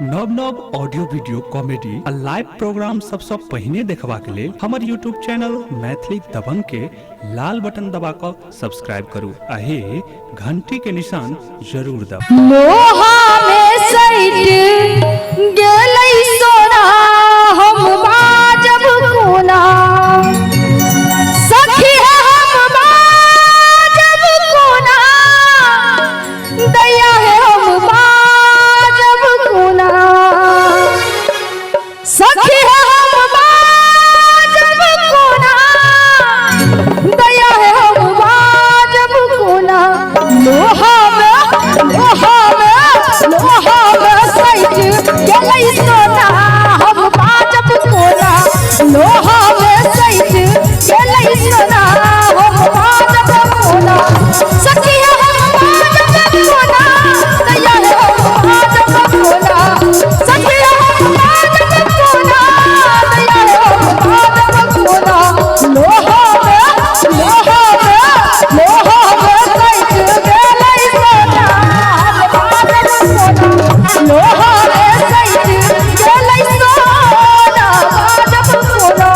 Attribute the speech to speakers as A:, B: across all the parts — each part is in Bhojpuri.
A: नव नव ऑडियो वीडियो कॉमेडी आ लाइव प्रोग्राम सबसे पहले देखबा के लिए हमर यूट्यूब चैनल मैथिली दबंग के लाल बटन दबाकर सब्सक्राइब करू आ हे घंटी के निशान जरूर दबाऊ।
B: लोहा में सैट गेलै सोना हम बाजब कोना सखी हम बाजब कोना दैया है हम बाजब कोना सखी हम बाजब कोना दैया है हम बाजब कोना लोहा सैट गेलै सोना हम बाजब कोना लोहा में सैट गेलै सोना हम बाजब कोना सखी हम बाजब कोना दैया हम बाजब कोना सखी हम बाजब कोना दैया हम बाजब कोना लोहा में सैट गेलै सोना हम बाजब कोना लोहा में सैट गेलै सोना बाजब कोना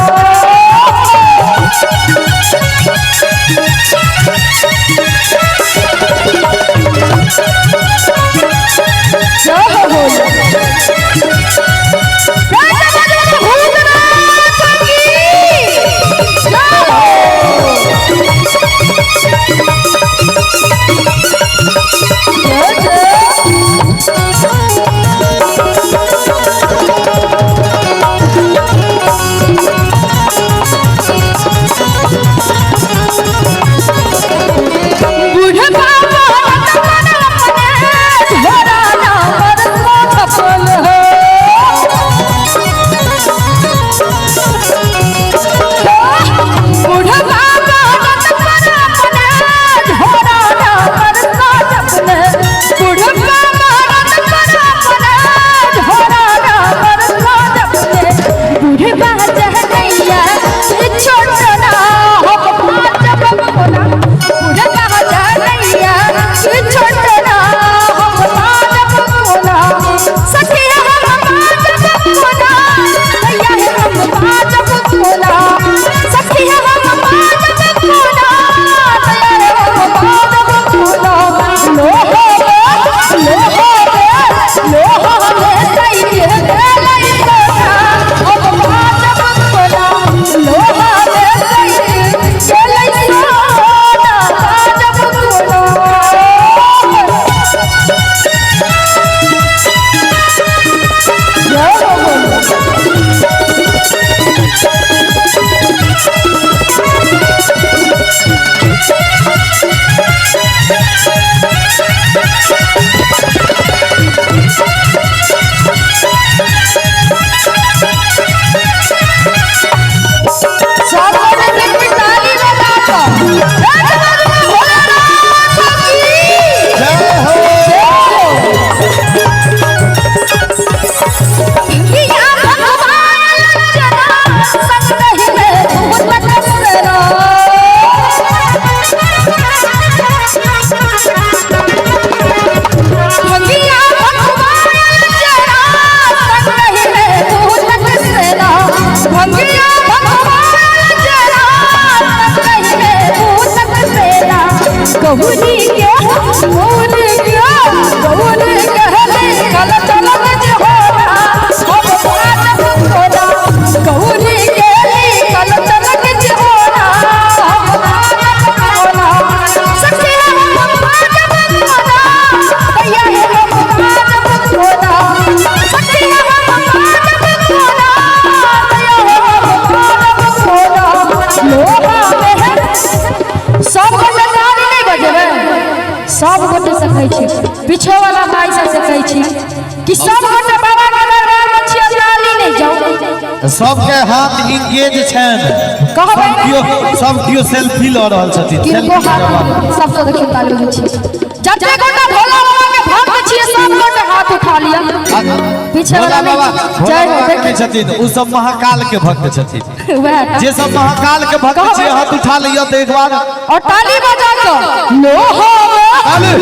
B: सब गोटे सकै छी पीछे वाला भाई से सकै छी कि सब गोटे बाबा के दरबार में छियै नाली नहीं जाओ
C: सबके हाथ इंगेज छन
B: कहबै
C: सब कियो सेल्फी ल रहल छथिन
B: किनको हाथ सबसे देखियो ताली हो छी जते गोटे भोला बाबा के भक्त छियै सब गोटे हाथ उठा लिया पीछे वाला
C: बाबा जय हो देखे छथिन उ सब महाकाल के भक्त छथिन
B: वह
C: जे सब महाकाल के भक्त छियै हाथ उठा लियो तो एक बार
B: और ताली बजा के लोहा में